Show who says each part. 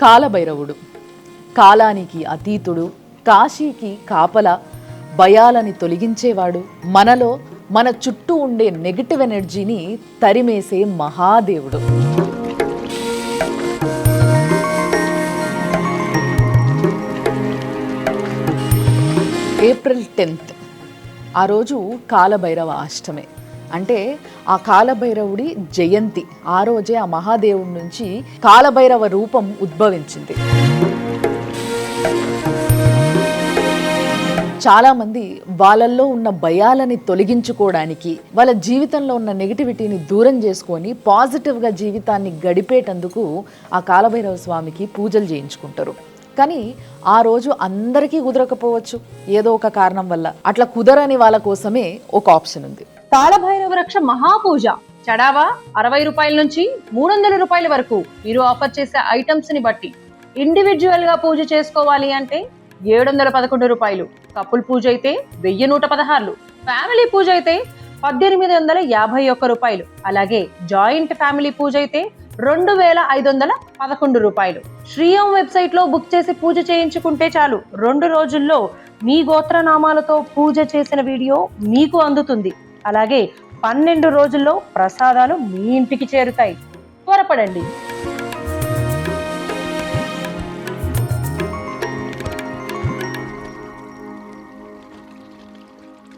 Speaker 1: కాలభైరవుడు కాలానికి అతీతుడు, కాశీకి కాపల, భయాలని తొలగించేవాడు, మనలో మన చుట్టూ ఉండే నెగిటివ్ ఎనర్జీని తరిమేసే మహాదేవుడు. ఏప్రిల్ 10th ఆ రోజు కాలభైరవ అష్టమి. అంటే ఆ కాలభైరవుడి జయంతి. ఆ రోజే ఆ మహాదేవుడి నుంచి కాలభైరవ రూపం ఉద్భవించింది. చాలామంది వాళ్ళల్లో ఉన్న భయాలని తొలగించుకోవడానికి, వాళ్ళ జీవితంలో ఉన్న నెగిటివిటీని దూరం చేసుకొని పాజిటివ్గా జీవితాన్ని గడిపేటందుకు ఆ కాలభైరవ స్వామికి పూజలు చేయించుకుంటారు. కానీ ఆ రోజు అందరికీ కుదరకపోవచ్చు, ఏదో ఒక కారణం వల్ల. అట్లా కుదరని వాళ్ళ కోసమే ఒక ఆప్షన్ ఉంది.
Speaker 2: కాలభైరవ రక్ష మహాపూజ. చడావా 60 రూపాయల నుంచి 300 రూపాయల వరకు మీరు ఆఫర్ చేసే ఐటమ్స్ ని బట్టి. ఇండివిజువల్ గా పూజ చేసుకోవాలి అంటే 711 రూపాయలు, కపుల్ పూజ అయితే 1116, ఫ్యామిలీ పూజ అయితే 1851 రూపాయలు, అలాగే జాయింట్ ఫ్యామిలీ పూజ అయితే 2511 రూపాయలు. శ్రీయం వెబ్సైట్ లో బుక్ చేసి పూజ చేయించుకుంటే చాలు, 2 రోజుల్లో మీ గోత్రనామాలతో పూజ చేసిన వీడియో మీకు అందుతుంది. అలాగే 12 రోజుల్లో ప్రసాదాలు మీ ఇంటికి చేరుతాయి. త్వరపడండి.